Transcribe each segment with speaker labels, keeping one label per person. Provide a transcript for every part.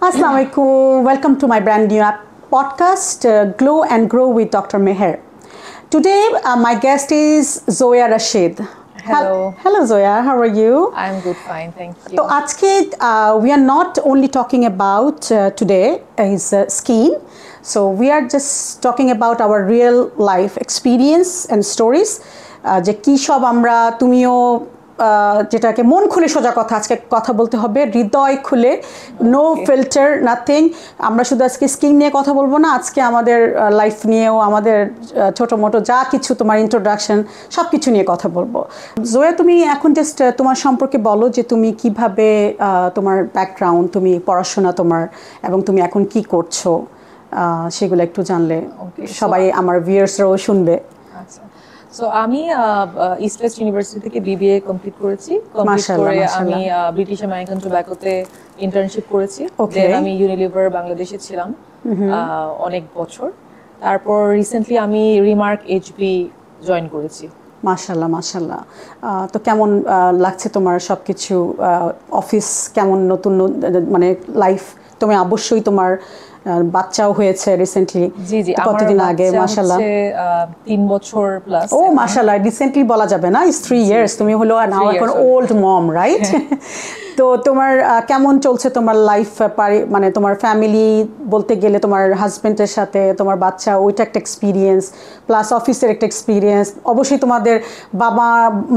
Speaker 1: Assalamu alaikum. Welcome to my brand new podcast, Glow and Grow with Dr. Meher. Today, my guest is Zoya Rashid.
Speaker 2: Hello.
Speaker 1: Hello, Zoya. How are you?
Speaker 2: I'm good, fine, thank you.
Speaker 1: So, today, we are not only talking about today is skin. So, we are just talking about our real life experience and stories. যে কি সব আমরা তুমিও যেটাকে মন খুলে সোজা কথা আজকে কথা বলতে হবে হৃদয় খুলে নো ফিল্টার নাথিং আমরা শুধু আজকে স্কিন নিয়ে কথা বলবো না আজকে আমাদের লাইফ নিয়েও আমাদের ছোটো মোটো যা কিছু তোমার ইন্ট্রোডাকশন সব কিছু নিয়ে কথা বলবো জোয়া তুমি এখন জাস্ট তোমার সম্পর্কে বলো যে তুমি কিভাবে তোমার ব্যাকগ্রাউন্ড তুমি পড়াশোনা তোমার এবং তুমি এখন কি করছো সেগুলো একটু জানলে সবাই আমার ভিউয়ার্সরাও শুনবে
Speaker 2: আচ্ছা সো আমি ইস্ট ওয়েস্ট ইউনিভার্সিটি থেকে বিবিএ কমপ্লিট করেছি কমপ্লিট করে আমি ব্রিটিশ আমেরিকান টোব্যাকোতে ইন্টার্নশিপ করেছি দেন আমি ইউনিলিভার বাংলাদেশে ছিলাম অনেক বছর তারপর রিসেন্টলি আমি রিমার্ক এইচবি জয়েন করেছি
Speaker 1: মাশাআল্লাহ মাশাআল্লাহ তো কেমন লাগছে তোমার সবকিছু অফিস কেমন নতুন মানে লাইফ তুমি অবশ্যই তোমার বাচ্চাও হয়েছে রিসেন্টলি
Speaker 2: জি জি
Speaker 1: কতদিন আগে মাশাআল্লাহ
Speaker 2: 3 বছর প্লাস
Speaker 1: ও মাশাআল্লাহ রিসেন্টলি বলা যাবে না ইজ 3 ইয়ার্স তুমি হলো নাও এখন ওল্ড মম রাইট তো তোমার কেমন চলছে তোমার লাইফ মানে তোমার ফ্যামিলি বলতে গেলে তোমার হাজবেন্ডের সাথে তোমার বাচ্চা ওইটা একটা এক্সপিরিয়েন্স প্লাস অফিসের একটা এক্সপিরিয়েন্স অবশ্যই তোমাদের বাবা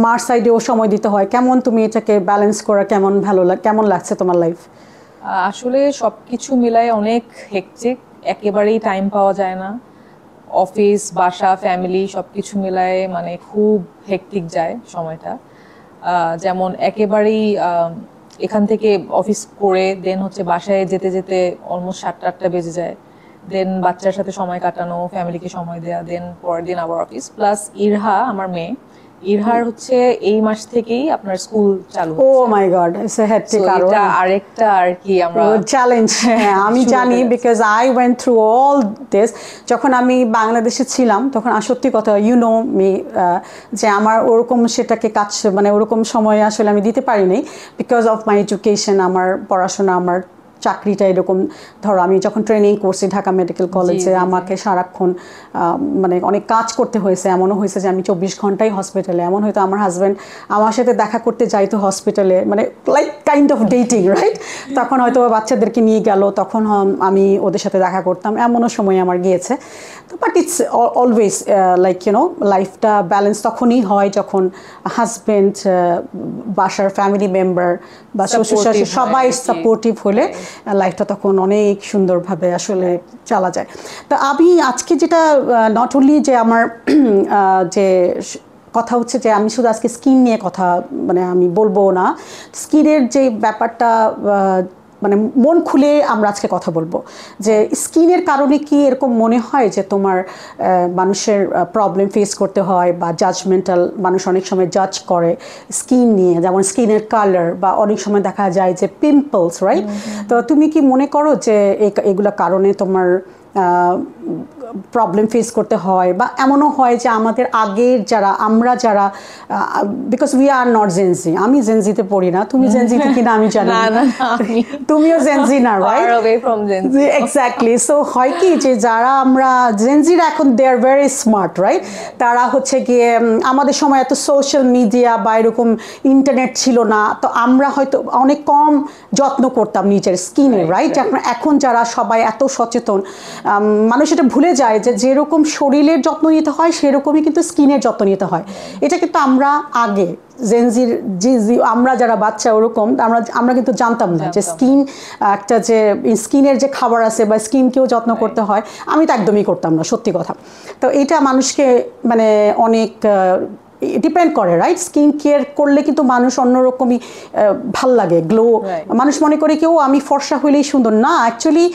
Speaker 1: মার সাইডেও সময় দিতে হয় কেমন তুমি এটাকে ব্যালেন্স করা কেমন লাগছে তোমার লাইফ
Speaker 2: আসলে সবকিছু মিলায় অনেক হেকটিক একেবারেই টাইম পাওয়া যায় না অফিস বাসা ফ্যামিলি সবকিছু মিলায় মানে খুব হেকটিক যায় সময়টা যেমন একেবারেই এখান থেকে অফিস করে দেন হচ্ছে বাসায় যেতে যেতে অলমোস্ট 7-8টা বেজে যায় দেন বাচ্চার সাথে সময় কাটানো ফ্যামিলিকে সময় দেওয়া দেন পরের দিন আবার অফিস প্লাস ইরহা আমার মেয়ে ইরহার হচ্ছে এই মাস থেকেই আপনার স্কুল চালু
Speaker 1: ও মাই গড ইটস আ হেক্টিক
Speaker 2: এটা আরেকটা আর কি আমরা
Speaker 1: চ্যালেঞ্জ আমি জানি because I went through all this যখন আমি বাংলাদেশে ছিলাম তখন সত্যি কথা ইউ নো মি যে আমার ওরকম সেটাকে কাজ মানে ওরকম সময় আসলে আমি দিতে পারিনি বিকজ অফ মাই এডুকেশন আমার পড়াশোনা আমার চাকরিটা এরকম ধরো আমি যখন ট্রেনিং করছি ঢাকা মেডিকেল কলেজে আমাকে সারাক্ষণ মানে অনেক কাজ করতে হয়েছে এমনও হয়েছে যে আমি 24 ঘন্টাই হসপিটালে এমন হয়তো আমার হাজব্যান্ড আমার সাথে দেখা করতে যাইতো হসপিটালে মানে like kind of dating right তখন হয়তো বাচ্চাদেরকে নিয়ে গেল তখন আমি ওদের সাথে দেখা করতাম এমনও সময় আমার গিয়েছে তো but it's always like you know লাইফটা ব্যালেন্স তখনই হয় যখন হাজব্যান্ড বাসার ফ্যামিলি মেম্বার বা শ্বশুর শাশুড়ি সবাই সাপোর্টিভ হলে লাইফটা তখন অনেক সুন্দরভাবে আসলে চালা যায় তো আমি আজকে যেটা নট অনলি যে আমার যে কথা হচ্ছে যে আমি শুধু আজকে স্কিন নিয়ে কথা মানে আমি বলবো না স্কিনের যে ব্যাপারটা মানে মন খুলে আমরা আজকে কথা বলবো যে স্কিনের কারণে কি এরকম মনে হয় যে তোমার মানুষের প্রবলেম ফেস করতে হয় বা জাজমেন্টাল মানুষ অনেক সময় জাজ করে স্কিন নিয়ে যেমন স্কিনের কালার বা অনেক সময় দেখা যায় যে পিম্পলস রাইট তো তুমি কি মনে করো যে এগুলো কারণে তোমার প্রবলেম ফেস করতে হয় বা এমনও হয় যে আমাদের আগের আমরা যারা because we are not Gen Z আমি জেনজিতে পড়ি না তুমি জেনজিতে কিনা আমি জানি না তুমিও জেনজি না রাইট এক্স্যাক্টলি সো হয় কি যে যারা আমরা জেনজিরা এখন দে আর ভেরি স্মার্ট রাইট তারা হচ্ছে গিয়ে আমাদের সময় এত সোশ্যাল মিডিয়া বা এরকম ইন্টারনেট ছিল না তো আমরা হয়তো অনেক কম যত্ন করতাম নিজের স্কিনে রাইট এখন যারা সবাই এত সচেতন মানুষ এটা ভুলে যায় যে যেরকম শরীরের যত্ন নিতে হয় সেরকমই কিন্তু স্কিনের যত্ন নিতে হয় এটা কিন্তু আমরা আগে জেনজির আমরা যারা বাচ্চা ওরকম আমরা কিন্তু জানতাম না যে স্কিন একটা যে স্কিনের যে খাবার আছে বা স্কিনকেও যত্ন করতে হয় আমি তো একদমই করতাম না সত্যি কথা তো এটা মানুষকে মানে অনেক ডিপেন্ড করে রাইট স্কিন কেয়ার করলে কিন্তু মানুষ অন্যরকমই ভাল লাগে গ্লো মানুষ মনে করে কেউ আমি ফর্সা হইলেই সুন্দর না অ্যাকচুয়ালি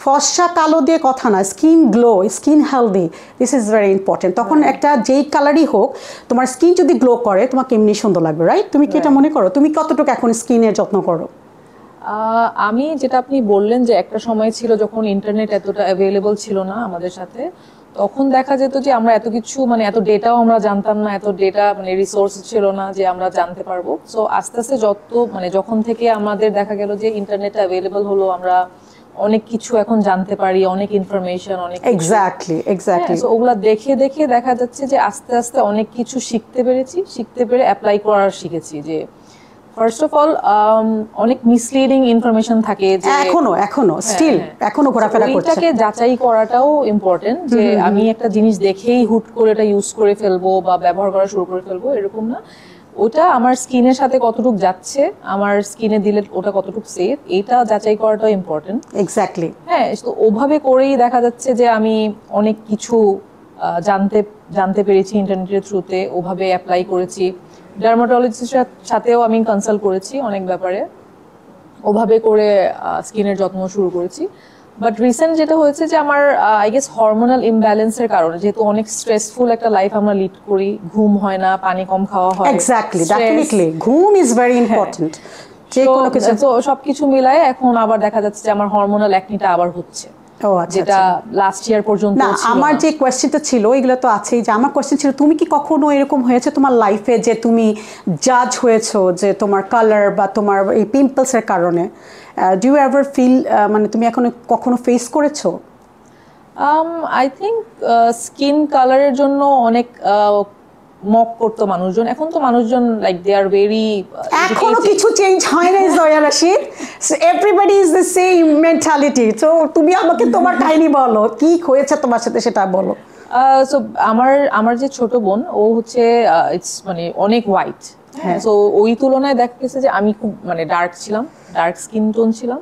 Speaker 1: ফর্সা কালো দিয়ে কথা না skin glow skin healthy this is very important তখন একটা যেই কালারই হোক তোমার স্কিন যদি গ্লো করে তোমাকে এমনি সুন্দর লাগবে রাইট তুমি কি এটা মনে করো তুমি কতটুকু এখন স্কিনের যত্ন করো
Speaker 2: আমি যেটা আপনি বললেন যে একটা সময় ছিল যখন ইন্টারনেট এতটা অ্যাভেলেবল ছিল না আমাদের সাথে তখন দেখা যেত যে আমরা এত কিছু মানে এত ডেটাও আমরা জানতাম না এত ডেটা মানে রিসোর্স ছিল না যে আমরা জানতে পারবো সো আস্তে আস্তে যখন থেকে আমাদের দেখা গেল যে ইন্টারনেট অ্যাভেলেবল হলো আমরা অনেক কিছু এখন জানতে পারি, অনেক ইনফরমেশন, অনেক
Speaker 1: এক্স্যাক্টলি
Speaker 2: ওগুলা দেখে দেখে দেখা যাচ্ছে যে আস্তে আস্তে অনেক কিছু শিখতে পেরেছি, শিখতে পেরে অ্যাপ্লাই করার শিখেছি। যে ফার্স্ট অফ অল অনেক মিসলিডিং ইনফরমেশন থাকে যে
Speaker 1: এখনো স্টিল এখনো ঘোরাফেরা করছে,
Speaker 2: ওইটাকে যাচাই করাটাও ইম্পর্টেন্ট। যে আমি একটা জিনিস দেখেই হুট করে এটা ইউজ করে ফেলবো বা ব্যবহার করা শুরু করে ফেলবো, এরকম না। ওটা আমার স্কিনের সাথে কতটুকু যাচ্ছে, আমার স্কিনে দিলে ওটা কতটুকু সেফ, এটা যাচাই করাটাও ইম্পর্টেন্ট।
Speaker 1: এক্স্যাক্টলি
Speaker 2: হ্যাঁ, তো ওভাবে করেই দেখা যাচ্ছে যে আমি অনেক কিছু জানতে পেরেছি ইন্টারনেটের থ্রুতে, ওভাবে অ্যাপ্লাই করেছি। ডার্মাটোলজিস্টের সাথেও আমি কনসাল্ট করেছি অনেক ব্যাপারে, ওভাবে করে স্কিনের যত্ন শুরু করেছি। বাট রিসেন্ট যেটা হয়েছে যে আমার আই গেস হরমোনাল ইমব্যালেন্সের কারণে, যেহেতু অনেক স্ট্রেসফুল একটা লাইফ আমরা লিড করি, ঘুম হয় না, পানি কম খাওয়া হয়,
Speaker 1: এক্স্যাক্টলি ডেফিনেটলি ঘুম ইজ ভেরি ইম্পর্টেন্ট। যে কোনো কিছু
Speaker 2: তো সবকিছু মিলায় এখন আবার দেখা যাচ্ছে যে আমার হরমোনাল অ্যাকনিটা আবার হচ্ছে, যেটা লাস্ট ইয়ার পর্যন্ত
Speaker 1: না। আমার যে কোয়েশ্চেনটা ছিল, এগুলো তো আছেই, যে আমার কোয়েশ্চেন ছিল তুমি কি কখনো এরকম হয়েছে তোমার লাইফে যে তুমি জাজ হয়েছো যে তোমার কালার বা তোমার এই পিম্পলসের কারণে? ডু ইউ এভার ফিল, মানে তুমি এখন কখনো ফেস করেছো?
Speaker 2: আই থিঙ্ক স্কিন কালারের জন্য অনেক মক করতো মানুষজন। এখন তো মানুষজন লাইক দে আর ভেরি,
Speaker 1: এখনো কিছু চেঞ্জ হয় না Jaya Rashid, everybody is the same mentality. তো তুমি আমাকে তোমার কাহিনী বলো, কি হয়েছে তোমার সাথে সেটা বলো।
Speaker 2: সো আমার যে ছোট বোন, ও হচ্ছে ইটস মানে অনেক হোয়াইট। হ্যাঁ, সো ওই তুলনায় দেখা গেছে যে আমি খুব মানে ডার্ক ছিলাম, ডার্ক স্কিন টোন ছিলাম।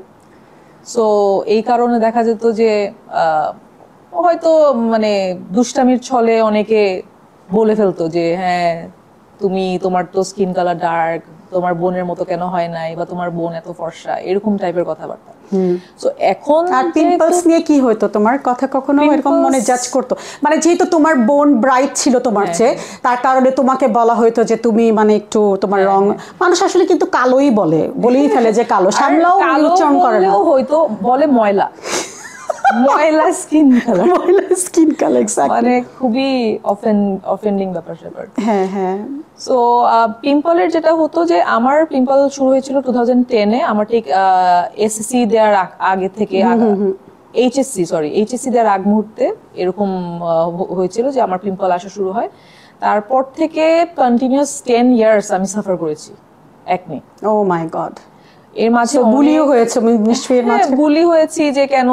Speaker 2: সো এই কারণে দেখা যেত যে হয়তো মানে দুষ্টামির ছলে অনেকে বলে ফেলতো যে হ্যাঁ তোমার তো স্কিন কালার ডার্ক, তোমার বোনের মতো কেন হয় নাই, বা তোমার বোন এত ফর্সা, এরকম টাইপের কথাবার্তা। সো এখন
Speaker 1: আর পিম্পলস নিয়ে কি হতো তোমার কথা, কখনো এরকম মনে জাজ করতো? মানে যেহেতু তোমার বোন ব্রাইট ছিল তোমার চেয়ে, তার কারণে তোমাকে বলা হয়তো যে তুমি মানে একটু তোমার রং, মানুষ আসলে কিন্তু কালোই বলেই ফেলে যে কালো, সামলাও উচ্চারণ করে না,
Speaker 2: হয়তো বলে ময়লা স্কিন কালার, মানে খুবই অফেন্ডিং ব্যাপার স্যাপার।
Speaker 1: হ্যাঁ।
Speaker 2: সো পিম্পলের যেটা হতো যে আমার পিম্পল শুরু হয়েছিল 2010-এ, আমার ঠিক এসএসসি দেওয়ার আগে থেকে, এইচএসসি দেওয়ার আগ মুহূর্তে এরকম হয়েছিল যে আমার পিম্পল আসা শুরু হয়। তারপর থেকে কন্টিনিউয়াস 10 ইয়ার্স আমি সাফার করেছি একনি।
Speaker 1: ও মাই গড।
Speaker 2: এর মাঝে
Speaker 1: বুলিও হয়েছে নিশ্চয়ই, এর মাঝে
Speaker 2: বুলি হয়েছি যে কেন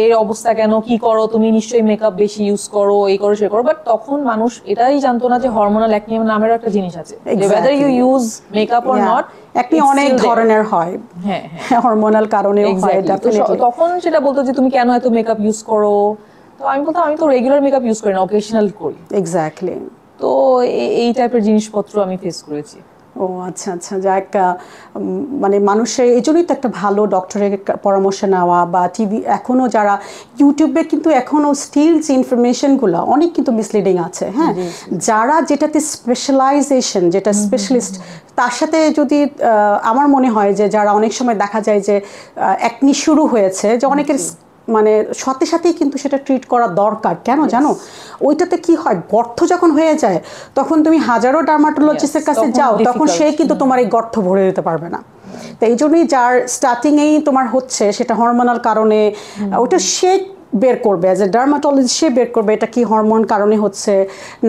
Speaker 2: এই অবস্থা, কেন কি করো তুমি, নিশ্চয়ই মেকআপ বেশি ইউজ করো, এই করো সে করো। বাট তখন মানুষ এটাই জানতো না যে হরমোনাল অ্যাকনি নামের একটা জিনিস আছে, whether you use makeup or not,
Speaker 1: একটি অনেক ধরনের হয়, হ্যাঁ হরমোনাল কারণেও হয় ডেফিনেটলি।
Speaker 2: তখন সেটা বলতো যে তুমি কেন এত মেকআপ ইউজ করো, তো আমি বলতাম আমি তো রেগুলার মেকআপ ইউজ করি না, অকেশনাল করি।
Speaker 1: এক্স্যাক্টলি।
Speaker 2: তো এই টাইপের জিনিসপত্র আমি ফেস করেছি।
Speaker 1: ও আচ্ছা, যাক, মানে মানুষের এই জন্যই তো একটা ভালো ডক্টরের পরামর্শ নেওয়া, বা টিভি এখনও যারা ইউটিউবে কিন্তু এখনও স্টিল যে ইনফরমেশনগুলো অনেক কিন্তু মিসলিডিং আছে। হ্যাঁ, যারা যেটাতে স্পেশালাইজেশন, যেটা স্পেশালিস্ট, তার সাথে যদি আমার মনে হয় যে যারা অনেক সময় দেখা যায় যে একনি শুরু হয়েছে, যে অনেকের মানে সাথে সাথেই কিন্তু সেটা ট্রিট করা দরকার। কেন জানো, ওইটাতে কি হয়, গর্ত যখন হয়ে যায় তখন তুমি হাজারো ডার্মাটোলজিস্টের কাছে যাও, তখন সে কিন্তু তোমার এই গর্ত ভরে দিতে পারবে না। তো এই জন্যই যার স্টার্টিংয়েই তোমার হচ্ছে সেটা হরমোনাল কারণে, ওটা সে বের করবে, অ্যাজ এ ডার্মাটোলজিস্ট সে বের করবে এটা কি হরমোন কারণে হচ্ছে,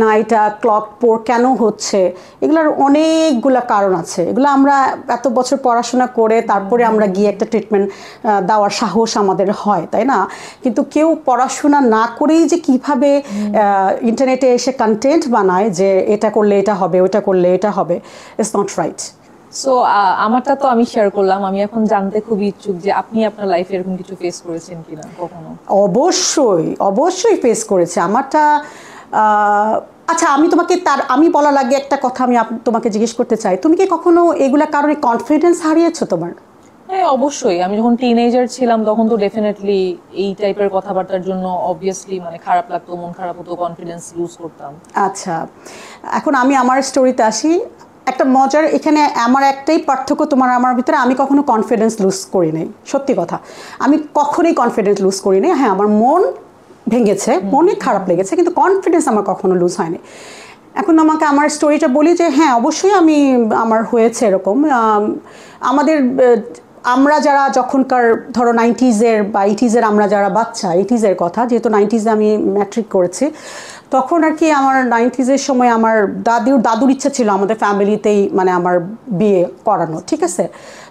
Speaker 1: না এটা ক্লগ পোর কেন হচ্ছে। এগুলোর অনেকগুলা কারণ আছে, এগুলো আমরা এত বছর পড়াশোনা করে তারপরে আমরা গিয়ে একটা ট্রিটমেন্ট দেওয়ার সাহস আমাদের হয়, তাই না? কিন্তু কেউ পড়াশোনা না করেই যে কিভাবে ইন্টারনেটে এসে কন্টেন্ট বানায় যে এটা করলে এটা হবে, ওটা করলে এটা হবে, ইটস নট রাইট।
Speaker 2: সো আমারটা তো আমি শেয়ার করলাম, আমি এখন জানতে খুব ইচ্ছুক যে আপনি আপনার লাইফে এরকম কিছু ফেস করেছেন কিনা কখনো?
Speaker 1: অবশ্যই ফেস করেছে আমারটা। আচ্ছা, আমি বলার আগে একটা কথা আমি তোমাকে জিজ্ঞেস করতে চাই, তুমি কি কখনো এগুলা কারণে কনফিডেন্স হারিয়েছো তোমার?
Speaker 2: হ্যাঁ, অবশ্যই। আমি যখন টিনেজার ছিলাম তখন তো ডেফিনেটলি এই টাইপের কথাবার্তার জন্য অবভিয়াসলি মানে খারাপ লাগতো, মন খারাপ হতো, কনফিডেন্স লুজ করতাম।
Speaker 1: আচ্ছা, এখন আমি আমার স্টোরিতে আসি। একটা মজার এখানে আমার একটাই পার্থক্য তোমার আমার ভিতরে, আমি কখনো কনফিডেন্স লুজ করি নাই, সত্যি কথা। আমি কখনোই কনফিডেন্স লুজ করি নাই। হ্যাঁ, আমার মন ভেঙেছে, মনে খারাপ লেগেছে, কিন্তু কনফিডেন্স আমার কখনো লুজ হয়নি। এখন আমাকে আমার স্টোরিটা বলি যে হ্যাঁ অবশ্যই আমার হয়েছে এরকম। আমাদের আমরা যারা যখনকার ধরো 90s-এর বা 80s-এর আমরা যারা বাচ্চা 80s-এর কথা, যেহেতু 90s-এ আমি ম্যাট্রিক করেছি, তখন আর কি আমার 90s-এর সময় আমার দাদুর ইচ্ছা ছিল আমাদের ফ্যামিলিতেই মানে আমার বিয়ে করানো, ঠিক আছে।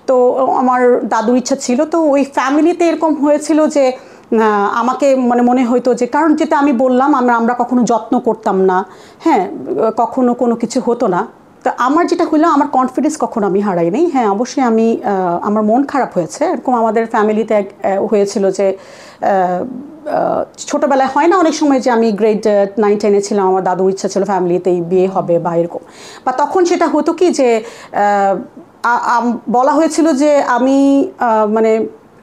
Speaker 1: তো আমার দাদুর ইচ্ছা ছিল, তো ওই ফ্যামিলিতে এরকম হয়েছিল যে আমাকে মানে মনে হইতো যে, কারণ যেটা আমি বললাম আমরা কখনো যত্ন করতাম না, হ্যাঁ, কখনো কোনো কিছু হতো না। তো আমার যেটা হলো, আমার কনফিডেন্স কখনো আমি হারাই নাই। হ্যাঁ, অবশ্যই আমি আমার মন খারাপ হয়েছে, এরকম আমাদের ফ্যামিলিতে হয়েছিল যে ছোটোবেলায় হয় না অনেক সময় যে আমি গ্রেড 9-10-এ ছিলাম, আমার দাদুর ইচ্ছা ছিল ফ্যামিলিতেই বিয়ে হবে বা এরকম, বা তখন সেটা হতো কি যে বলা হয়েছিল যে আমি মানে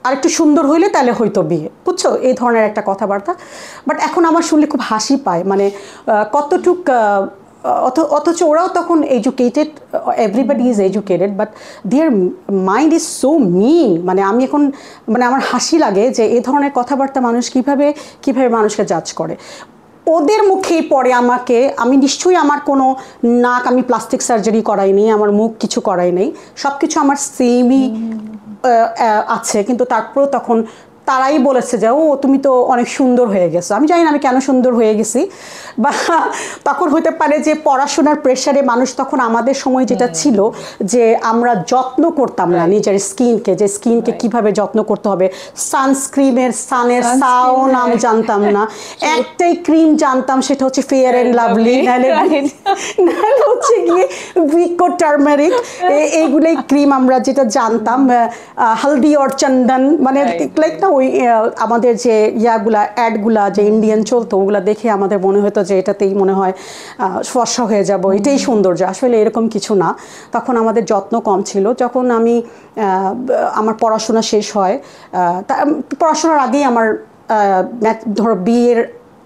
Speaker 1: আরেকটু সুন্দর হইলে তাহলে হয়তো বিয়ে, বুঝছো, এই ধরনের একটা কথাবার্তা। বাট এখন আমার শুনলে খুব হাসি পায়, মানে কতটুক অথচ ওরাও তখন educated, everybody is educated, but their mind is so mean. মানে আমি এখন মানে আমার হাসি লাগে যে এই ধরনের কথাবার্তা মানুষ কীভাবে মানুষকে জাজ করে। ওদের মুখেই পড়ে আমাকে, আমি নিশ্চয়ই আমার কোনো নাক আমি প্লাস্টিক সার্জারি করাই নেই, আমার মুখ কিছু করাই নেই, সব কিছু আমার সেমই আছে, কিন্তু তারপরেও তখন তারাই বলেছে যে ও তুমি তো অনেক সুন্দর হয়ে গেছো। আমি জানি না আমি কেন সুন্দর হয়ে গেছি, বা তখন হতে পারে যে পড়াশোনার প্রেশারে মানুষ তখন আমাদের সময় যেটা ছিল যে আমরা যত্ন করতাম না নিজের স্কিনকে, যে স্কিনকে কিভাবে যত্ন করতে হবে। সানস্ক্রিনের সাও নাম জানতাম না, একটাই ক্রিম জানতাম, সেটা হচ্ছে ফেয়ার অ্যান্ড লাভলি, নাহলে হচ্ছে গিয়ে ভিকো টার্মারিক, এইগুলোই ক্রিম আমরা যেটা জানতাম, হলদি অর চন্দন, মানে লাইক না ওই আমাদের যে ইয়াগুলা অ্যাডগুলা যে ইন্ডিয়ান চলতো, ওগুলা দেখে আমাদের মনে হতো যে এটাতেই মনে হয় ফর্সা হয়ে যাব, এটাই সৌন্দর্য। আসলে এরকম কিছু না, তখন আমাদের যত্ন কম ছিল। যখন আমি আমার পড়াশোনা শেষ হয়, পড়াশোনার আগেই আমার ধরো বিয়ের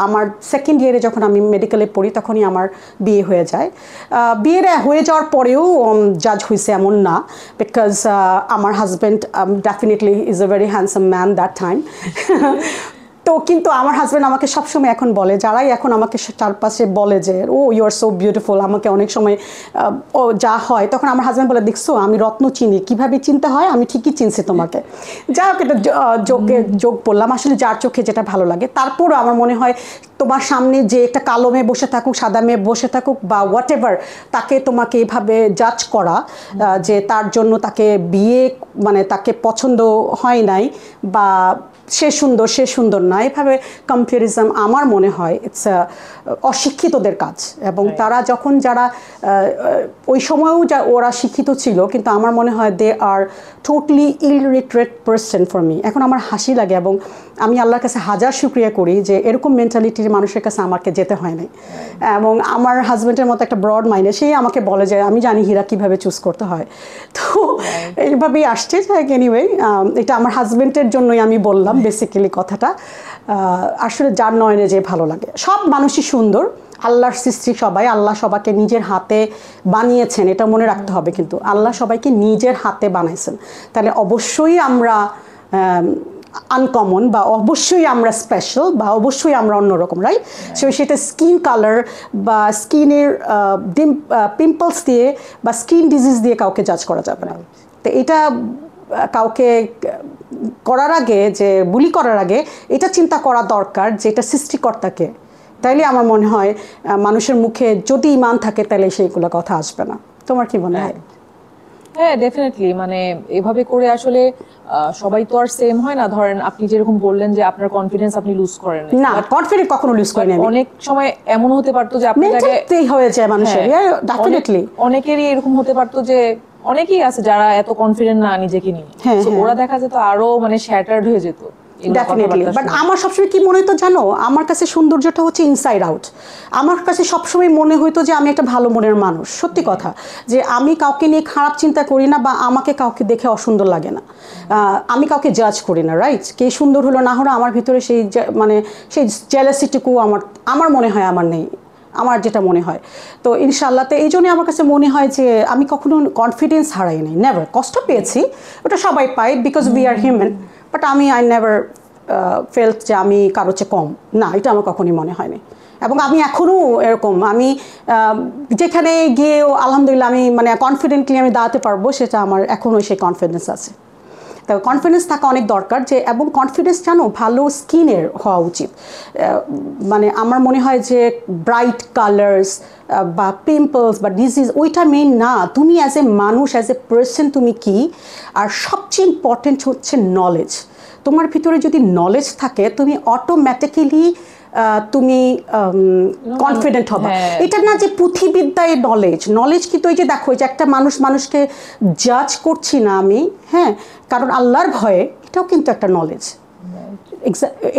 Speaker 1: আমার সেকেন্ড ইয়ারে যখন আমি মেডিকেলে পড়ি, তখনই আমার বিয়ে হয়ে যায়। বিয়ের হয়ে যাওয়ার পরেও জাজ হয়েছে এমন না, বিকজ আমার husband definitely is a very handsome man that time. তো কিন্তু আমার হাজব্যান্ড আমাকে সবসময় এখন বলে, যারাই এখন আমাকে চারপাশে বলে যে ও ইউ আর সো বিউটিফুল, আমাকে অনেক সময় ও যা হয়, তখন আমার হাজব্যান্ড বলে, দেখছো আমি রত্ন চিনি, কীভাবে চিনতে হয় আমি ঠিকই চিনছি তোমাকে। যা হোক, এটা যোগ বললাম, আসলে যার চোখে যেটা ভালো লাগে। তারপরও আমার মনে হয় তোমার সামনে যে একটা কালো মেয়ে বসে থাকুক, সাদা মেয়ে বসে থাকুক, বা হোয়াট এভার, তাকে তোমাকে এভাবে জাজ করা যে তার জন্য তাকে বিয়ে মানে তাকে পছন্দ হয় নাই, বা সে সুন্দর না, এভাবে কম্প্যারিজম আমার মনে হয় ইটস অশিক্ষিতদের কাজ। এবং তারা যখন যারা ওই সময়েও ওরা শিক্ষিত ছিল, কিন্তু আমার মনে হয় they are totally illiterate person for me. এখন আমার হাসি লাগে এবং আমি আল্লাহর কাছে হাজার শুকরিয়া করি যে এরকম মেন্টালিটির মানুষের কাছে আমাকে যেতে হয় নাই। এবং আমার হাজব্যান্ডের মতো একটা ব্রড মাইন্ডে, সেই আমাকে বলে যে আমি জানি হীরা কীভাবে চুজ করতে হয়। তো এইভাবেই আসছে। এনিওয়ে, এটা আমার হাজব্যান্ডের জন্যই আমি বললাম বেসিক্যালি কথাটা। আসলে যার নয়নে যে ভালো লাগে, সব মানুষই সুন্দর, আল্লাহর সৃষ্টি সবাই, আল্লাহ সবাইকে নিজের হাতে বানিয়েছেন, এটা মনে রাখতে হবে। কিন্তু আল্লাহ সবাইকে নিজের হাতে বানাইছেন, তাহলে অবশ্যই আমরা আনকমন, বা অবশ্যই আমরা স্পেশাল, বা অবশ্যই আমরা অন্যরকম, রাইট? সো সেটা স্কিন কালার বা স্কিনের পিম্পলস দিয়ে বা স্কিন ডিজিজ দিয়ে কাউকে জাজ করা যাবে না। তো এটা কাউকে করার আগে, যে বুলি করার আগে, এটা চিন্তা করা দরকার যে এটা সৃষ্টিকর্তাকে। তাইলে আমার মনে হয় মানুষের মুখে যদি ইমান থাকে, তাহলে সেইগুলো কথা আসবে না। তোমার কি মনে হয়?
Speaker 2: হ্যাঁ, ডেফিনেটলি। মানে এভাবে করে আসলে সবাই তো আর সেম হয় না। ধরেন আপনি যেরকম বললেন যে আপনার কনফিডেন্স আপনি লুজ করেন
Speaker 1: না, কনফিডেন্স কখনো লুজ করি না।
Speaker 2: অনেক সময় এমন হতে পারতো যে আপনার জায়গায়
Speaker 1: হয়ে যায় মানুষের, ডেফিনেটলি
Speaker 2: অনেকেরই এরকম হতে পারতো যে অনেকেই আছে যারা এত কনফিডেন্ট না নিজেকে নিয়ে, ওরা দেখা যেত আরো মানে শ্যাটার্ড হয়ে যেত।
Speaker 1: ডেফিনেটলি। বাট আমার সবসময় কি মনে হতো জানো, আমার কাছে সৌন্দর্যটা হচ্ছে ইনসাইড আউট। আমার কাছে সবসময় মনে হতো যে আমি একটা ভালো মনের মানুষ, সত্যি কথা, যে আমি কাউকে নিয়ে খারাপ চিন্তা করি না, বা আমাকে কাউকে দেখে অসুন্দর লাগে না, আমি কাউকে জাজ করি না, রাইট? কে সুন্দর হলো না হলো আমার ভিতরে সেই মানে সেই জেলাসিটুকু আমার মনে হয় আমার নেই, আমার যেটা মনে হয়। তো ইনশাআল্লাহ, তো এই জন্যই আমার কাছে মনে হয় যে আমি কখনো কনফিডেন্স হারাই নাই, নেভার। কষ্ট পেয়েছি, ওটা সবাই পাই, because we are human, but I never felt যে আমি কারো চেয়ে কম, না, এটা আমার কখনই মনে হয়নি। এবং আমি এখনও এরকম, আমি যেখানে গিয়েও আলহামদুলিল্লাহ আমি মানে কনফিডেন্টলি আমি দাঁড়াতে পারবো, সেটা আমার এখনও সেই কনফিডেন্স আছে। তো কনফিডেন্স থাকা অনেক দরকার যে, এবং কনফিডেন্স জানো ভালো স্কিনের হওয়া উচিত। মানে আমার মনে হয় যে ব্রাইট কালার্স বা পিম্পলস বা ডিজিজ ওইটা মেইন না, তুমি অ্যাজ এ মানুষ, অ্যাজ এ পার্সন তুমি কি। আর সবচেয়ে ইম্পর্টেন্ট হচ্ছে নলেজ। তোমার ভিতরে যদি নলেজ থাকে তুমি অটোমেটিক্যালি তুমি কনফিডেন্ট হবে। এটা না যে পুঁথিবিদ্যায় নলেজ কিন্তু ওই যে দেখো যে একটা মানুষকে জাজ করছি না আমি, হ্যাঁ, কারণ আল্লাহর ভয়ে, এটাও কিন্তু একটা নলেজ।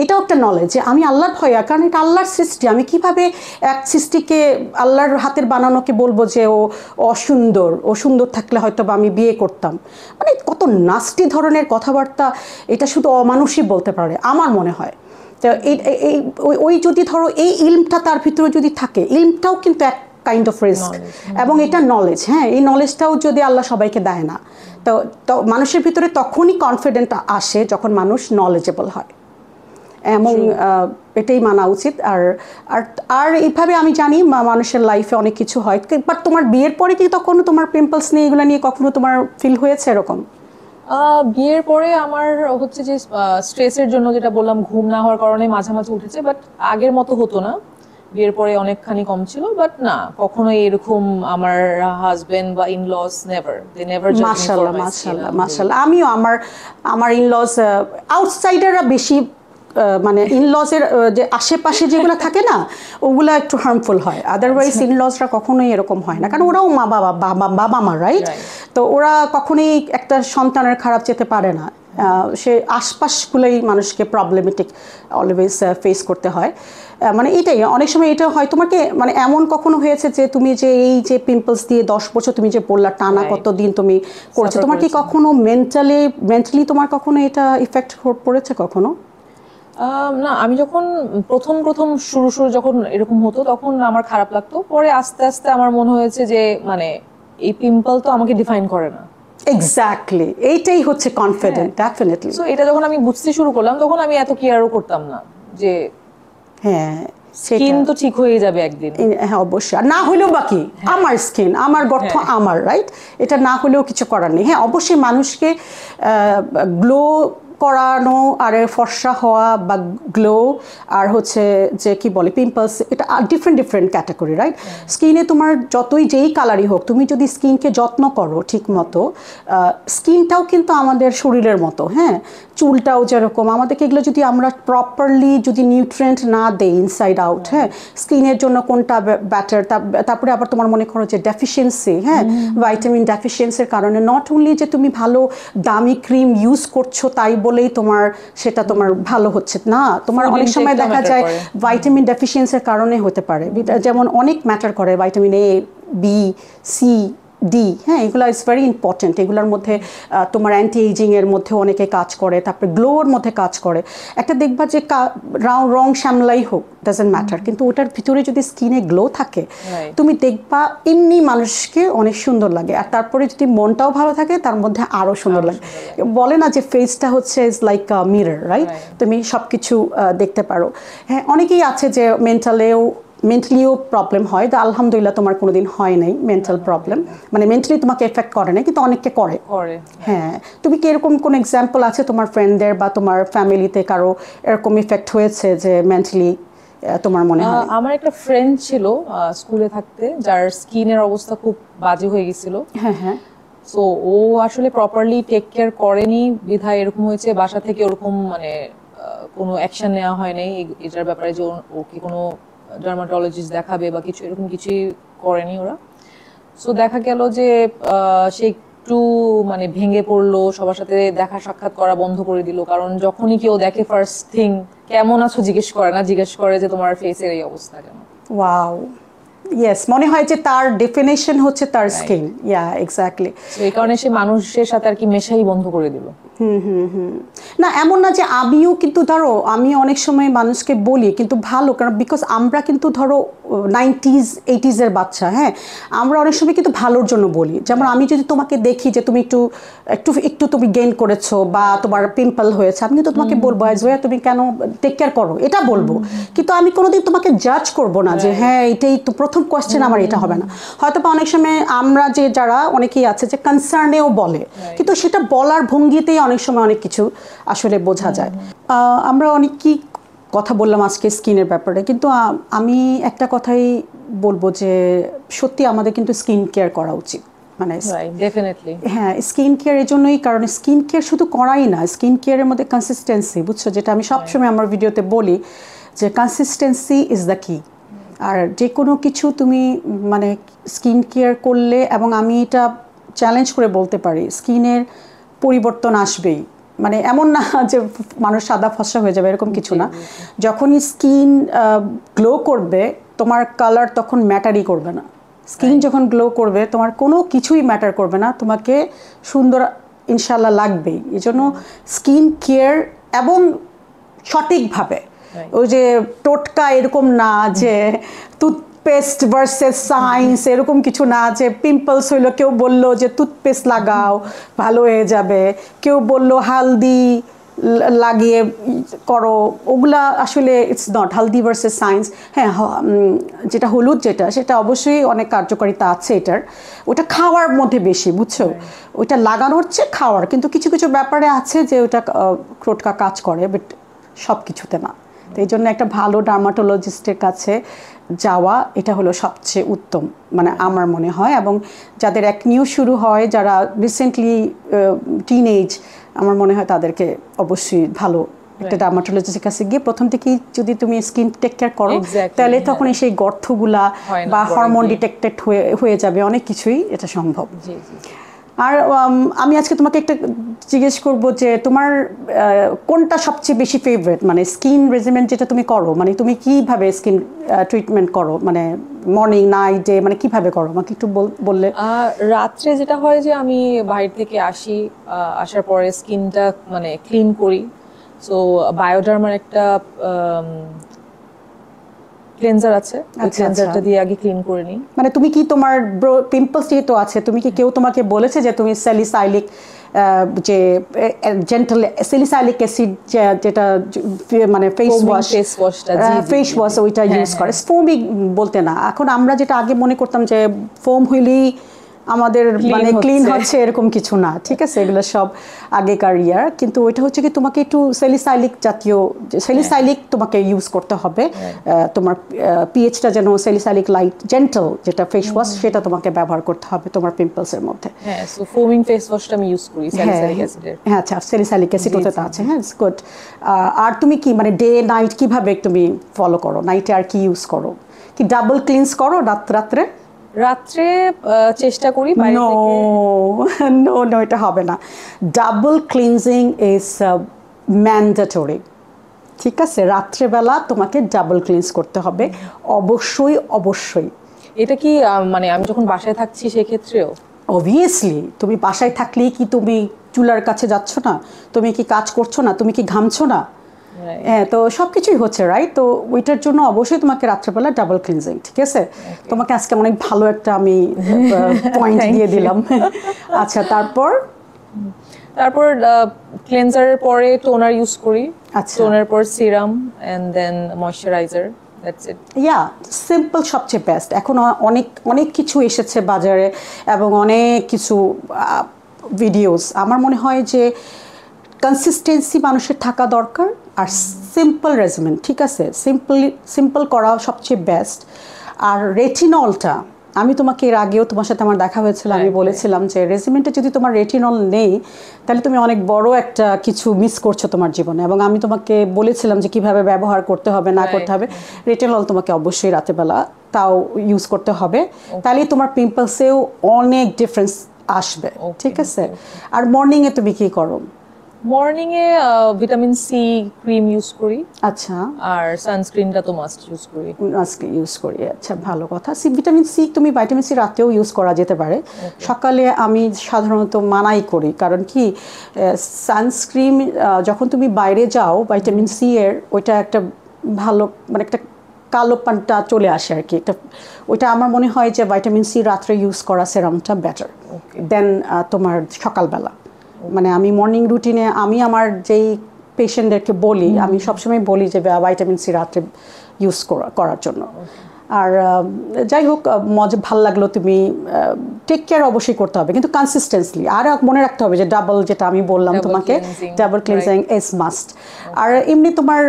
Speaker 1: এটাও একটা নলেজ যে আমি আল্লাহর ভয়ে, কারণ এটা আল্লাহর সৃষ্টি। আমি কিভাবে এক সৃষ্টিকে আল্লাহর হাতের বানানোকে বলবো যে ও অসুন্দর, ও সুন্দর থাকলে হয়তো বা আমি বিয়ে করতাম। মানে কত নাস্টি ধরনের কথাবার্তা, এটা শুধু অমানুষই বলতে পারে আমার মনে হয়। তো ওই যদি ধরো এই ইলমটা তার ভিতরে যদি থাকে, ইলমটাও কিন্তু এক কাইন্ড অফ রিস্ক, এবং এটা নলেজ। হ্যাঁ, এই নলেজটাও যদি আল্লাহ সবাইকে দেয় না, তো মানুষের ভিতরে তখনই কনফিডেন্ট আসে যখন মানুষ নলেজেবল হয়, এবং এটাই মানা উচিত। আর আর আর এইভাবে আমি জানি মানুষের লাইফে অনেক কিছু হয়, বাট তোমার বিয়ের পরে কি তখন তোমার পিম্পলস নিয়ে এগুলো নিয়ে কখনো তোমার ফিল হয়েছে এরকম?
Speaker 2: বিয়ের পরে আমার হচ্ছে যে স্ট্রেসের জন্য, যেটা বললাম, ঘুম না হওয়ার কারণে মাঝে মাঝে উঠেছে, বাট আগের মতো হতো না। বিয়ের পরে অনেকখানি কম ছিল, বাট না কখনোই এরকম আমার হাজবেন্ড বা ইনলস নেভার
Speaker 1: মাশাআল্লাহ মাশাআল্লাহ মাশাআল্লাহ। আমিও আমার ইনলস আউটসাইডাররা বেশি, মানে ইনলসের যে আশেপাশে যেগুলো থাকে না ওগুলা একটু হার্মফুল হয়, আদারওয়াইজ ইনলসরা কখনোই এরকম হয় না, কারণ ওরাও বাবা মা, রাইট? তো ওরা কখনোই একটা সন্তানের খারাপ যেতে পারে না। সে আশপাশগুলোই মানুষকে প্রবলেমেটিক অলওয়েজ ফেস করতে হয়। মানে এটাই অনেক সময় এটা হয়। তোমাকে মানে এমন কখনো হয়েছে যে তুমি যে এই যে পিম্পলস দিয়ে 10 বছর তুমি যে বললা টানা কতদিন তুমি করছো, তোমার কি কখনো মেন্টালি তোমার কখনো এটা ইফেক্ট পড়েছে কখনো?
Speaker 2: না, আমি যখন প্রথম শুরু যখন এরকম হতো তখন আমার খারাপ লাগতো, পরে আস্তে আস্তে আমার মনে হয়েছে যে মানে এই পিম্পল তো আমাকে ডিফাইন করে না।
Speaker 1: এক্স্যাক্টলি, এইটাই হচ্ছে কনফিডেন্ট, ডেফিনেটলি।
Speaker 2: সো এটা যখন আমি বুঝতে শুরু করলাম তখন আমি এত কেয়ারও করতাম না যে
Speaker 1: হ্যাঁ
Speaker 2: স্কিন তো ঠিক হয়ে যাবে একদিন।
Speaker 1: হ্যাঁ অবশ্যই, আর না হলেও বাকি আমার স্কিন, আমার গর্ত আমার, রাইট? এটা না হলেও কিছু করার নেই। হ্যাঁ অবশ্যই মানুষকে গ্লো করানো আর ফর্সা হওয়া বা গ্লো আর হচ্ছে যে কি বলে পিম্পলস, এটা ডিফারেন্ট ক্যাটাগরি, রাইট? স্কিনে তোমার যতই যেই কালারই হোক, তুমি যদি স্কিনকে যত্ন করো ঠিক মতো, স্কিনটাও কিন্তু আমাদের শরীরের মতো, হ্যাঁ, চুলটাও যেরকম, আমাদেরকে এগুলো যদি আমরা প্রপারলি যদি নিউট্রিয়েন্ট না দেই ইনসাইড আউট, হ্যাঁ, স্কিনের জন্য কোনটা ব্যাটার। তারপরে আবার তোমার মনে করো যে ডেফিসিয়েন্সি, হ্যাঁ, ভাইটামিন ডেফিসিয়েন্সির কারণে নট অনলি যে তুমি ভালো দামি ক্রিম ইউজ করছো তাই বলেই তোমার সেটা তোমার ভালো হচ্ছে না, তোমার অনেক সময় দেখা যায় ভাইটামিন ডেফিসিয়েন্সির কারণে হতে পারে। যেমন অনেক ম্যাটার করে vitamin A, B, C, D, হ্যাঁ, এগুলো ইজ ভেরি ইম্পর্টেন্ট। এগুলোর মধ্যে তোমার অ্যান্টি এজিংয়ের মধ্যে অনেকে কাজ করে, তারপরে গ্লোর মধ্যে কাজ করে। একটা দেখবা যে রং শ্যামলাই হোক, ডাজেন্ট ম্যাটার, কিন্তু ওটার ভিতরে যদি স্কিনে গ্লো থাকে তুমি দেখবা এমনি মানুষকে অনেক সুন্দর লাগে। আর তারপরে যদি মনটাও ভালো থাকে তার মধ্যে আরও সুন্দর লাগে। বলে না যে ফেসটা হচ্ছে is like a mirror, right? তুমি সব কিছু দেখতে পারো। হ্যাঁ, অনেকেই আছে যে মেন্টালিও প্রবলেম হয়, তো আলহামদুলিল্লাহ তোমার কোনোদিন হয় নাই মেন্টাল প্রবলেম, মানে মেন্টালি তোমাকে এফেক্ট করে না, কিন্তু অনেককে করে। হ্যাঁ, তুমি কি এরকম কোনো এক্সাম্পল আছে তোমার ফ্রেন্ডদের বা তোমার ফ্যামিলিতে কারো এরকম ইফেক্ট হয়েছে যে মেন্টালি তোমার মনে হয়?
Speaker 2: আমার একটা ফ্রেন্ড ছিল স্কুলে থাকতে, যার স্কিনের অবস্থা খুব বাজে হয়ে গেছিল।
Speaker 1: হ্যাঁ হ্যাঁ।
Speaker 2: সো ও আসলে প্রপারলি টেক কেয়ার করেনি বিধায় এরকম হয়েছে। বাসা থেকে ওরকম মানে কোনো অ্যাকশন নেওয়া হয় নাই এটার ব্যাপারে যে ওকে কোনো ডার্মাটোলজিস্ট দেখাবে বা কিছু, এরকম কিছুই করেনি ওরা। সো দেখা গেল যে সে একটু মানে ভেঙে পড়লো, সবার সাথে দেখা সাক্ষাৎ করা বন্ধ করে দিল। কারণ যখনই কেউ দেখে ফার্স্ট থিং কেমন আছো জিজ্ঞেস করে না, জিজ্ঞেস করে যে তোমার ফেসের এই অবস্থা কেন।
Speaker 1: ওয়াও, ইয়েস, মনে হয় যে তার ডেফিনেশন হচ্ছে তার স্কিন। ইয়া এক্স্যাক্টলি।
Speaker 2: এই কারণে সে মানুষের সাথে আর কি মেশাই বন্ধ করে দিল।
Speaker 1: না এমন না যে আমিও কিন্তু ধরো আমি অনেক সময় মানুষকে বলি কিন্তু ভালো, কারণ বিকজ আমরা কিন্তু ধরো 90s 80s এর বাচ্চা, হ্যাঁ, আমরা অনেক সময় কিন্তু ভালোর জন্য বলি। যেমন আমি যদি তোমাকে দেখি যে তুমি একটু তুমি গেইন করেছো বা তোমার পিম্পল হয়েছে, আমি কিন্তু তোমাকে বলবো তুমি কেন টেক কেয়ার করো, এটা বলবো। কিন্তু আমি কোনোদিন তোমাকে জাজ করব না যে হ্যাঁ এটাই তো প্রথম প্রথম কোয়েশ্চেন আমার এটা হবে না। হয়তো বা অনেক সময় আমরা যে যারা অনেকেই আছে যে কনসার্নেও বলে, কিন্তু সেটা বলার ভঙ্গিতেই অনেক সময় অনেক কিছু আসলে বোঝা যায়। আমরা অনেক কি কথা বললাম আজকে স্কিনের ব্যাপারে, কিন্তু আমি একটা কথাই বলবো যে সত্যি আমাদের কিন্তু স্কিন কেয়ার করা উচিত। মানে
Speaker 2: ডেফিনেটলি
Speaker 1: হ্যাঁ, স্কিন কেয়ার এর জন্যই, কারণ স্কিন কেয়ার শুধু করাই না, স্কিন কেয়ারের মধ্যে কনসিস্টেন্সি, বুঝছো, যেটা আমি সবসময় আমার ভিডিওতে বলি যে কনসিস্টেন্সি ইজ দ্য কি। আর যে কোনো কিছু তুমি মানে স্কিন কেয়ার করলে, এবং আমি এটা চ্যালেঞ্জ করে বলতে পারি, স্কিনের পরিবর্তন আসবেই। মানে এমন না যে মানুষ সাদা ফর্সা হয়ে যাবে, এরকম কিছু না। যখনই স্কিন গ্লো করবে, তোমার কালার তখন ম্যাটারই করবে না। স্কিন যখন গ্লো করবে, তোমার কোনো কিছুই ম্যাটার করবে না, তোমাকে সুন্দর ইনশাল্লাহ লাগবেই। এই জন্য স্কিন কেয়ার এবং সঠিকভাবে, ওই যে টোটকা এরকম না যে টুথপেস্ট ভার্সেস সায়েন্স, এরকম কিছু না যে পিম্পলস হইলো কেউ বললো যে টুথপেস্ট লাগাও ভালো হয়ে যাবে, কেউ বললো হালদি লাগিয়ে করো, ওগুলা আসলে it's not haldi versus science. হ্যাঁ, যেটা হলুদ যেটা, সেটা অবশ্যই অনেক কার্যকারিতা আছে এটার, ওটা খাওয়ার মধ্যে বেশি, বুঝছো, ওইটা লাগানোর চেয়ে খাওয়ার। কিন্তু কিছু কিছু ব্যাপারে আছে যে ওটা টোটকা কাজ করে, বাট সব কিছুতে না। তো এই জন্য একটা ভালো ডার্মাটোলজিস্টের কাছে যাওয়া এটা হলো সবচেয়ে উত্তম, মানে আমার মনে হয়। এবং যাদের একনিউ শুরু হয়, যারা রিসেন্টলি টিনেজ, আমার মনে হয় তাদেরকে অবশ্যই ভালো একটা ডার্মাটোলজিস্টের কাছে গিয়ে প্রথম থেকেই যদি তুমি স্কিন টেক কেয়ার করো, তাহলে তখন সেই গর্তগুলা বা হরমোন ডিটেক্টেড হয়ে যাবে, অনেক কিছুই এটা সম্ভব। আর আমি আজকে তোমাকে একটা জিজ্ঞেস করবো যে তোমার কোনটা সবচেয়ে বেশি ফেভারিট, মানে স্কিন রেজিমেন্ট যেটা তুমি করো, মানে তুমি কিভাবে স্কিন ট্রিটমেন্ট করো, মানে মর্নিং নাইট ডে, মানে কিভাবে করো আমাকে একটু বললে।
Speaker 2: রাত্রে যেটা হয় যে আমি বাইরে থেকে আসি, আসার পরে স্কিনটা মানে ক্লিন করি। সো বায়োডার্মার একটা ক্লেনজার আছে, ওই ক্লেনজারটা দিয়ে আগে ক্লিন করে নিই।
Speaker 1: মানে তুমি কি তোমার পিম্পলস যেহেতু আছে, তুমি কি কেউ তোমাকে বলেছে যে তুমি স্যালিসাইলিক যে জেন্টাল স্যালিসাইলিক অ্যাসিড যেটা মানে ফেস ওয়াশ ওইটা ইউজ করে, ফোমিং বলতে না। এখন আমরা যেটা আগে মনে করতাম যে ফোম হইলেই আমাদের মানে ক্লিন হচ্ছে, এরকম কিছু না, ঠিক আছে, এগুলো সব আগেকার ইয়ার। কিন্তু ওইটা হচ্ছে কি তোমাকে একটু স্যালিসাইলিক জাতীয়, স্যালিসাইলিক তোমাকে ইউজ করতে হবে, তোমার পিএইচটা যেন স্যালিসাইলিক লাইট জেন্টল যেটা ফেস ওয়াশ, সেটা তোমাকে ব্যবহার করতে হবে তোমার পিম্পলসের মধ্যে।
Speaker 2: হ্যাঁ, সো ফোমিং ফেস ওয়াশটা আমি ইউজ করি স্যালিসাইলিক অ্যাসিডের।
Speaker 1: হ্যাঁ, আচ্ছা, স্যালিসাইলিক অ্যাসিড ওতে আছে। হ্যাঁ, ইটস গুড। আর তুমি কি মানে ডে নাইট কিভাবে তুমি ফলো করো? নাইটে আর কি ইউজ করো? কি ডাবল ক্লিনস করো রাত্রে?
Speaker 2: রাত্রে চেষ্টা করি বাইরে থেকে।
Speaker 1: নো, এটা হবে না। ডাবল ক্লিনজিং ইজ ম্যান্ডেটরি, ঠিক আছে? রাত্রেবেলা তোমাকে ডাবল ক্লিনস করতে হবে, অবশ্যই।
Speaker 2: এটা কি মানে আমি যখন বাসায় থাকছি সেক্ষেত্রেও?
Speaker 1: অবভিয়াসলি, তুমি বাসায় থাকলেই কি তুমি চুলার কাছে যাচ্ছ না? তুমি কি কাজ করছো না? তুমি কি ঘামছো না? হ্যাঁ, তো সব কিছুই হচ্ছে, রাইট? তো ওইটার জন্য অবশ্যই তোমাকে রাত্রেবেলা ডাবল ক্লিনজিং, ঠিক আছে? তোমাকে আজকে অনেক ভালো একটা আমি পয়েন্ট দিয়ে দিলাম। আচ্ছা, তারপর
Speaker 2: ক্লেনজারের পরে টোনার ইউজ করি।
Speaker 1: আচ্ছা,
Speaker 2: টোনার পর serum and then moisturiser, that's it.
Speaker 1: Yeah, simple সবচেয়ে বেস্ট। এখন অনেক কিছু এসেছে বাজারে এবং অনেক কিছু ভিডিওস। আমার মনে হয় যে কনসিস্টেন্সি মানুষের থাকা দরকার, আর সিম্পল রেজিমেন্ট, ঠিক আছে? সিম্পল করা সবচেয়ে বেস্ট। আর রেটিনলটা, আমি তোমাকে এর আগেও তোমার সাথে আমার দেখা হয়েছিল, আমি বলেছিলাম যে রেজিমেন্টে যদি তোমার রেটিনল নেই, তাহলে তুমি অনেক বড় একটা কিছু মিস করছো তোমার জীবনে। এবং আমি তোমাকে বলেছিলাম যে কিভাবে ব্যবহার করতে হবে না করতে হবে। রেটিনল তোমাকে অবশ্যই রাতেবেলা তাও ইউজ করতে হবে, তাহলেই তোমার পিম্পলসেও অনেক ডিফারেন্স আসবে, ঠিক আছে? আর মর্নিংয়ে তুমি কি করো?
Speaker 2: মর্নিং এ ভিটামিন সি ক্রিম ইউজ করি।
Speaker 1: আচ্ছা,
Speaker 2: আর সানস্ক্রিনটা তো মাস্ট ইউজ করি।
Speaker 1: আচ্ছা, ভালো কথা। ভিটামিন সি, তুমি ভাইটামিন সি রাতেও ইউজ করা যেতে পারে। সকালে আমি সাধারণত মানাই করি, কারণ কি সানস্ক্রিন যখন তুমি বাইরে যাও, ভাইটামিন সি এর ওইটা একটা ভালো মানে একটা কালো পানটা চলে আসে আর কি, একটা ওইটা আমার মনে হয় যে ভাইটামিন সি রাত্রে ইউজ করা সেরামটা বেটার দেন তোমার সকালবেলা। মানে আমি মর্নিং রুটিনে আমি আমার যেই পেশেন্টদেরকে বলি, আমি সবসময় বলি যে ভাইটামিন সি রাত্রে ইউজ করার জন্য। আর যাই হোক মজা ভাল লাগলো, তুমি টেক কেয়ার অবশ্যই করতে হবে কিন্তু কনসিস্টেন্সলি। আর মনে রাখতে হবে যে ডাবল, যেটা আমি বললাম তোমাকে, ডাবল ক্লিনজিং ইজ মাস্ট। আর এমনি তোমার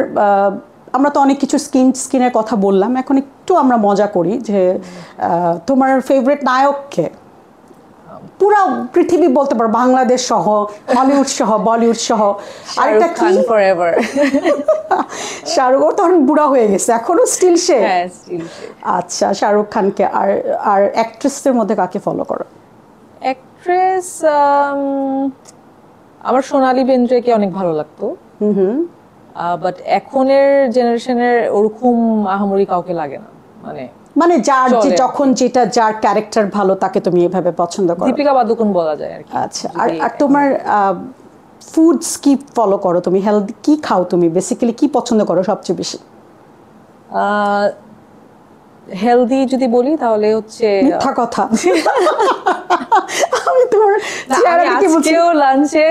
Speaker 1: আমরা তো অনেক কিছু স্কিনের কথা বললাম, এখন একটু আমরা মজা করি যে তোমার ফেভারিট নায়ককে? পুরো পৃথিবী বলতে পারো, বাংলাদেশ সহ, হলিউড সহ, বলিউড সহ।
Speaker 2: আরেকটা কি? ফরএভার।
Speaker 1: শাহরুখ তখন বুড়া হয়ে গেছে, এখনো স্টিল সে?
Speaker 2: হ্যাঁ, স্টিল সে।
Speaker 1: আচ্ছা, শাহরুখ খানকে। আর আর অ্যাক্ট্রেসদের মধ্যে কাকে ফলো করো?
Speaker 2: অ্যাক্ট্রেস আমার সোনালী বেন্দ্রেকে অনেক ভালো লাগতো, বাট এখনের জেনারেশনের ওরকম আহামরি কাউকে লাগে না।
Speaker 1: মানে যার যখন যেটা যার ক্যারেক্টার ভালো তাকে তুমি এভাবে পছন্দ করো?
Speaker 2: দীপিকা পাদুকোন বলা যায় আর কি।
Speaker 1: আচ্ছা, আর তোমার ফুডস কি ফলো করো তুমি? হেলদি কি খাও তুমি? বেসিক্যালি কি পছন্দ করো সবচেয়ে বেশি?
Speaker 2: হেলদি যদি বলি তাহলে হচ্ছে
Speaker 1: মিথ্যা কথা। আমি তোমার
Speaker 2: আজকেও লাঞ্চে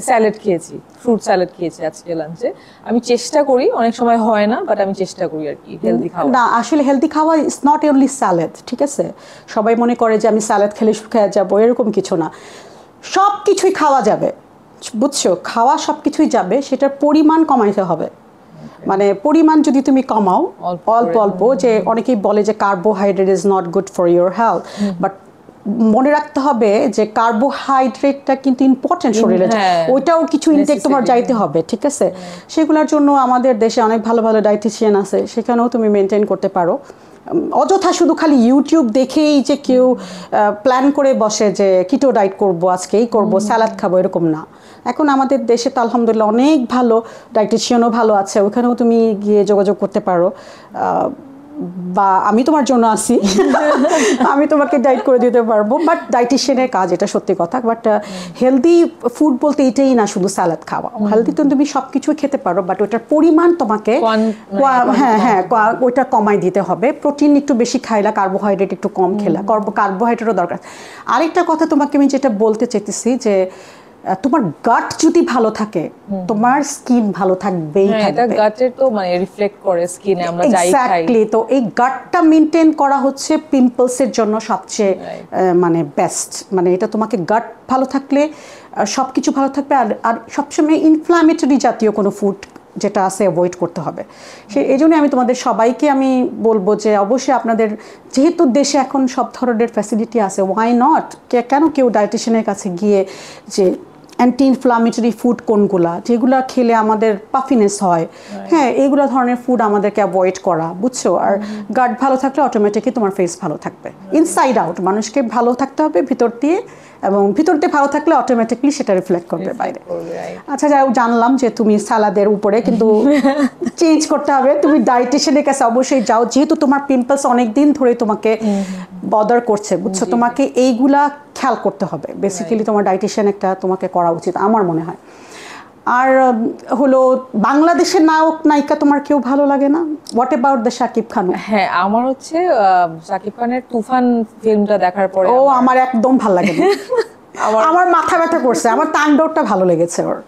Speaker 2: স্যালাড খেয়েছি, ফ্রুট স্যালাড খেয়েছি আজকে লাঞ্চে। আমি চেষ্টা করি, অনেক সময় হয় না, বাট আমি চেষ্টা করি আর কি হেলদি খাওয়া।
Speaker 1: না, আসলে হেলদি খাওয়া ইজ নট অনলি স্যালাড, ঠিক আছে? সবাই মনে করে যে আমি স্যালাড খেলে শুকিয়ে যাবো, এরকম কিছু না। সব কিছুই খাওয়া যাবে, বুঝছো? খাওয়া সব কিছুই যাবে, সেটার পরিমাণ কমাইতে হবে। মানে পরিমাণ যদি তুমি কমাও অল্প অল্প, যে অনেকেই বলে যে carbohydrate is not good for your health, but মনে রাখতে হবে যে কার্বোহাইড্রেটটা কিন্তু ইম্পর্টেন্ট শরীরে, ওইটাও কিছু ইনটেক তোমার যাইতে হবে, ঠিক আছে? সেগুলোর জন্য আমাদের দেশে অনেক ভালো ভালো ডায়েটিশিয়ান আছে, সেখানেও তুমি মেনটেন করতে পারো। অযথা শুধু খালি ইউটিউব দেখেই যে কেউ প্ল্যান করে বসে যে কিটো ডায়েট করবো, আজকে এই করবো, স্যালাড খাবো, এরকম না। এখন আমাদের দেশে তো আলহামদুলিল্লাহ অনেক ভালো ডায়েটিশিয়ানও ভালো আছে, ওখানেও তুমি গিয়ে যোগাযোগ করতে পারো। বা আমি তোমার জন্য আসি, আমি তোমাকে ডায়েট করে দিতে পারবো। বাট ডায়েটিশিয়ানের কাজ, এটা সত্যি কথা। বাট হেলদি ফুড বলতে এটাই না শুধু স্যালাড খাওয়া। হেলদি তো তুমি সব কিছু খেতে পারো, বাট ওটার পরিমাণ তোমাকে হ্যাঁ ওইটা কমাই দিতে হবে। প্রোটিন একটু বেশি খাইলা, কার্বোহাইড্রেট একটু কম খেলা, কার্বোহাইড্রেটও দরকার। আরেকটা কথা তোমাকে আমি যেটা বলতে চাইতেছি যে তোমার গাট যদি ভালো থাকে, তোমার স্কিন ভালো থাকবেই থাকবে।
Speaker 2: এটা গাটের তো মানে রিফ্লেক্ট করে স্কিনে, আমরা যাই খাই।
Speaker 1: এক্স্যাক্টলি, তো এই গাটটা মেইনটেইন করা হচ্ছে পিম্পলসের জন্য সবচেয়ে মানে বেস্ট। মানে এটা তোমাকে গাট ভালো থাকলে সবকিছু ভালো থাকবে। আর সবসময় ইনফ্ল্যামেটরি জাতীয় কোনো ফুড যেটা আছে অ্যাভয়েড করতে হবে। এই জন্যই আমি তোমাদের সবাইকে আমি বলবো যে অবশ্যই আপনাদের, যেহেতু দেশে এখন সব ধরনের ফ্যাসিলিটি আছে, ওয়াই নট, কেন কেউ ডায়েটিশিয়ানের কাছে গিয়ে যে অ্যান্টি ইনফ্লামেটরি ফুড কোনগুলা, যেগুলো খেলে আমাদের পাফিনেস হয়, হ্যাঁ, এইগুলো ধরনের ফুড আমাদেরকে অ্যাভয়েড করা, বুঝছো? আর গাট ভালো থাকলে অটোমেটিকলি তোমার ফেস ভালো থাকবে। ইনসাইড আউট মানুষকে ভালো থাকতে হবে ভিতর দিয়ে, এবং ভিতর দিয়ে ভালো থাকলে অটোমেটিকলি সেটা রিফ্লেক্ট করবে বাইরে। আচ্ছা, যাই হোক, জানলাম যে তুমি সালাদের উপরে, কিন্তু চেঞ্জ করতে হবে। তুমি ডায়েটিশিয়ানের কাছে অবশ্যই যাও, যেহেতু তোমার পিম্পলস অনেক দিন ধরে তোমাকে বদার করছে, বুঝছো? তোমাকে এইগুলা খেয়াল করতে হবে। বেসিক্যালি তোমার ডায়েটিশিয়ান একটা তোমাকে করা উচিত আমার মনে হয়। আর হলো বাংলাদেশের নায়ক নায়িকা তোমার কেউ ভালো লাগে না? What about the Shakib Khan?
Speaker 2: হ্যাঁ, আমার হচ্ছে শাকিব খানের তুফান ফিল্মটা দেখার পরে
Speaker 1: আমার একদম ভালো লাগে না। আমার মাথা ব্যথা করছে। আমার তাণ্ডবটা ভালো লেগেছে ওর।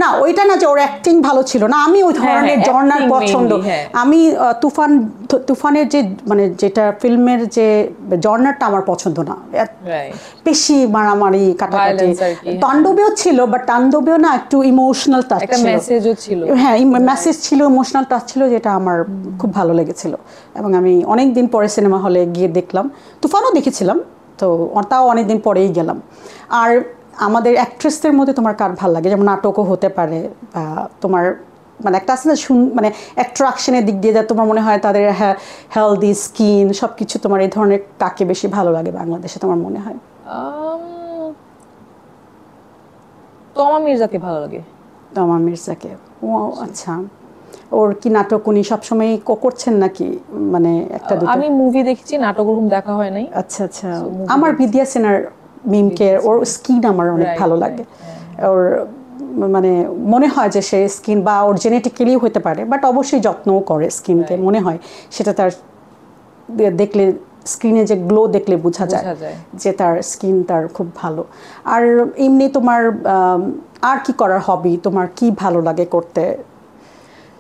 Speaker 1: না, ওইটা না যে ওর অ্যাক্টিং ভালো ছিল না, আমি ওই ধরনের জর্নার পছন্দ। আমি তুফানের যে মানে যেটা ফিল্মের যে জর্নারটা আমার পছন্দ না, বেশি মারামারি কাটাকাটি। তাণ্ডবেও ছিল, বাট তাণ্ডবেও না একটু ইমোশনাল টাচ ছিল। হ্যাঁ, মেসেজ ছিল, ইমোশনাল টাচ ছিল, যেটা আমার খুব ভালো লেগেছিল। এবং আমি অনেক দিন পরে সিনেমা হলে গিয়ে দেখলাম। তুফানও দেখেছিলাম, তো তাও অনেকদিন পরেই গেলাম। আর আমাদের অ্যাক্ট্রেসদের মধ্যে তোমার কার ভালো লাগে? যেমন নাটকও হতে পারে, বা তোমার মানে একটা আছে না মানে অ্যাট্রাকশনের দিক দিয়ে যা তোমার মনে হয় তাদের হেলদি স্কিন সব কিছু, তোমার এই ধরনের কাকে বেশি ভালো লাগে বাংলাদেশে তোমার মনে হয়?
Speaker 2: তমা মির্জাকে ভালো লাগে।
Speaker 1: তমা মির্জাকে, ও আচ্ছা। ওর কি নাটক উনি সবসময় করছেন নাকি? মানে একটা
Speaker 2: আমি মুভি দেখেছি, নাটক ওরকম দেখা হয় নাই।
Speaker 1: আচ্ছা আচ্ছা। আমার বিদ্যা সেনার মিমকে, ওর স্কিন আমার অনেক ভালো লাগে। ওর মানে মনে হয় যে সে স্কিন, বা ওর জেনেটিক্যালি হতে পারে, বাট অবশ্যই যত্নও করে স্কিনকে, মনে হয় সেটা তার দেখলে, স্ক্রিনে যে গ্লো দেখলে বোঝা যায় যে তার স্কিন তার খুব ভালো। আর এমনি তোমার আর কি করার হবি, তোমার কি ভালো লাগে করতে?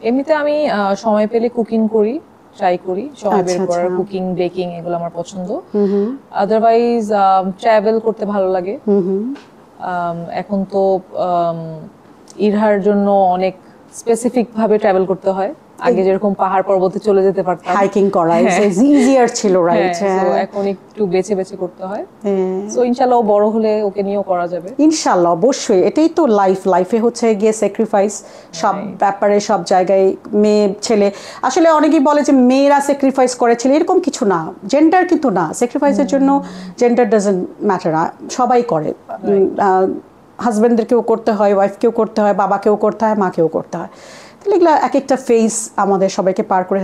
Speaker 2: এমনিতে আমি সময় পেলে কুকিং করি, ট্রাই করি, সময় বের
Speaker 1: আচ্ছা,
Speaker 2: করার।
Speaker 1: আচ্ছা।
Speaker 2: কুকিং, বেকিং এগুলো আমার পছন্দ। আদারওয়াইজ ট্রাভেল করতে ভালো লাগে। এখন তো ইরহার জন্য অনেক স্পেসিফিক ভাবে ট্রাভেল করতে হয়। আগে যেরকম পাহাড় পর্বতে চলে যেতে পারতাম,
Speaker 1: হাইকিং করা ইজিয়ার ছিল, রাইট?
Speaker 2: তো এখন একটু বেছে বেছে করতে হয়। সো ইনশাআল্লাহ বড় হলে ওকে নিয়েও করা যাবে
Speaker 1: ইনশাআল্লাহ, অবশ্যই। এটাই তো লাইফে হচ্ছে গিয়ে স্যাক্রিফাইস সব ব্যাপারে, সব জায়গায়। মেয়ে ছেলে আসলে অনেকেই বলে যে মেয়েরা স্যাক্রিফাইস করে, ছেলে, এরকম কিছু না। জেন্ডার কিন্তু না, স্যাক্রিফাইসের জন্য জেন্ডার ডাজন্ট ম্যাটার, সবাই করে। হাজব্যান্ডদেরকেও করতে হয়, ওয়াইফকেও করতে হয়, বাবাকেও করতে হয়, মাকেও করতে হয়। তাহলে এগুলো এক একটা ফেজ আমাদের সবাইকে পার করে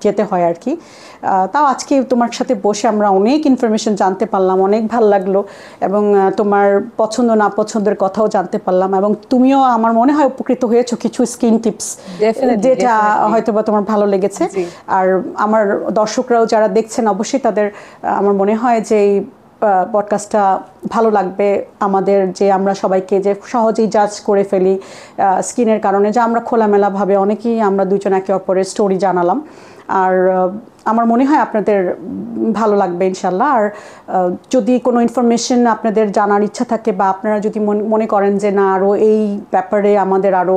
Speaker 1: যেতে হয় আর কি। তাও আজকে তোমার সাথে বসে আমরা অনেক ইনফরমেশন জানতে পারলাম, অনেক ভালো লাগলো, এবং তোমার পছন্দ না পছন্দের কথাও জানতে পারলাম, এবং তুমিও আমার মনে হয় উপকৃত হয়েছো কিছু স্কিন টিপস, যেটা হয়তো বা তোমার ভালো লেগেছে। আর আমার দর্শকরাও যারা দেখছেন, অবশ্যই তাদের আমার মনে হয় যে এই পডকাস্টটা ভালো লাগবে আমাদের, যে আমরা সবাইকে যে সহজেই জাজ করে ফেলি স্কিনের কারণে, যে আমরা খোলামেলাভাবে অনেকেই আমরা দুজন একে অপরের স্টোরি জানালাম। আর আমার মনে হয় আপনাদের ভালো লাগবে ইনশাল্লাহ। আর যদি কোনো ইনফরমেশন আপনাদের জানার ইচ্ছা থাকে, বা আপনারা যদি মনে করেন যে না আরও এই ব্যাপারে আমাদের আরও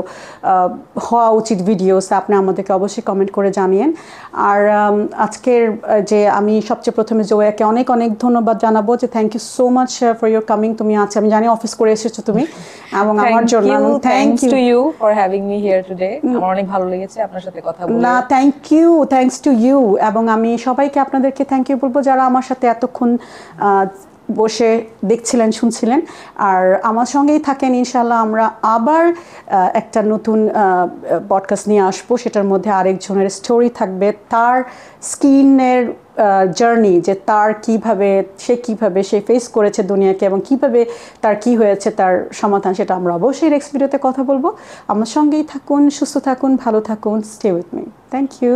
Speaker 1: হওয়া উচিত ভিডিওস, আপনি আমাদেরকে অবশ্যই কমেন্ট করে জানিয়েন। আর আজকের যে আমি সবচেয়ে প্রথমে জোয়াকে অনেক অনেক ধন্যবাদ জানাবো, যে thank you so much for your coming. তুমি আছো, আমি জানি অফিস করে এসেছো তুমি, এবং আমার জন্য
Speaker 2: thank you for having me here today. আমার অনেক ভালো লেগেছে আপনার সাথে কথা বলে।
Speaker 1: না, থ্যাংকস টু ইউ। এবং আমি সবাইকে আপনাদেরকে থ্যাংক ইউ বলবো যারা আমার সাথে এতক্ষণ বসে দেখছিলেন, শুনছিলেন, আর আমার সঙ্গেই থাকেন। ইনশাল্লাহ আমরা আবার একটা নতুন পডকাস্ট নিয়ে আসবো, সেটার মধ্যে আরেকজনের স্টোরি থাকবে, তার স্কিনের জার্নি, যে তার কিভাবে সে ফেস করেছে দুনিয়াকে, এবং কিভাবে তার কি হয়েছে, তার সমাধান, সেটা আমরা অবশ্যই নেক্সট ভিডিওতে কথা বলবো। আমার সঙ্গেই থাকুন, সুস্থ থাকুন, ভালো থাকুন। Stay with me. Thank you.